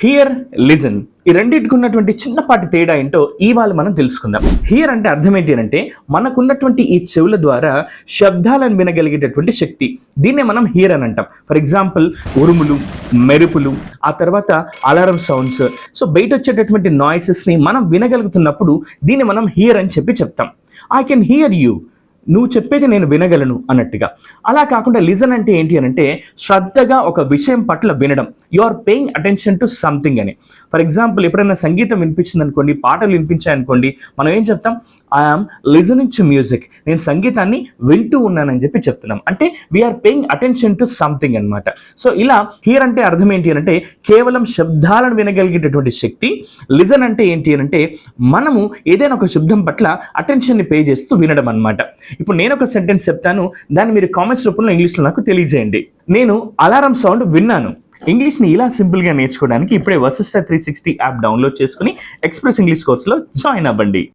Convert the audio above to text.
Here, listen ఈ రెండింటికి ఉన్నటువంటి చిన్నపాటి తేడా ఏంటో ఇవాళ మనం తెలుసుకుందాం. హియర్ అంటే అర్థం ఏంటి అంటే మనకున్నటువంటి ఈ చెవుల ద్వారా శబ్దాలను వినగలిగేటటువంటి శక్తి, దీన్నే మనం హియర్ అని అంటాం. ఫర్ ఎగ్జాంపుల్ ఉరుములు, మెరుపులు, ఆ తర్వాత అలారం సౌండ్స్, సో బయట వచ్చేటటువంటి నాయిసెస్ని మనం వినగలుగుతున్నప్పుడు దీన్ని మనం హియర్ అని చెప్తాం. ఐ కెన్ హియర్ యూ, నువ్వు చెప్పేది నేను వినగలను అన్నట్టుగా. అలా కాకుండా లిజన్ అంటే ఏంటి అని అంటే శ్రద్ధగా ఒక విషయం పట్ల వినడం. You are paying attention to something అని. ఫర్ ఎగ్జాంపుల్ ఎప్పుడైనా సంగీతం వినిపించింది అనుకోండి, పాటలు వినిపించాయనుకోండి, మనం ఏం చెప్తాం? ఐఆమ్ లిజనింగ్ టు మ్యూజిక్, నేను సంగీతాన్ని వింటూ ఉన్నానని చెప్తున్నాం. అంటే we are paying attention to something అనమాట. సో ఇలా హియర్ అంటే అర్థం ఏంటి అంటే కేవలం శబ్దాలను వినగలిగేటటువంటి శక్తి. లిజన్ అంటే ఏంటి అంటే మనము ఏదైనా ఒక శబ్దం పట్ల అటెన్షన్ని పే చేస్తూ వినడం అనమాట. ఇప్పుడు నేను ఒక సెంటెన్స్ చెప్తాను, దాన్ని మీరు కామెంట్స్ రూపంలో ఇంగ్లీష్లో నాకు తెలియజేయండి. నేను అలారం సౌండ్ విన్నాను. ఇంగ్లీష్ని ఇలా సింపుల్గా నేర్చుకోవడానికి ఇప్పుడే వర్సెస్టా 360 యాప్ డౌన్లోడ్ చేసుకుని ఎక్స్ప్రెస్ ఇంగ్లీష్ కోర్సులో జాయిన్ అవ్వండి.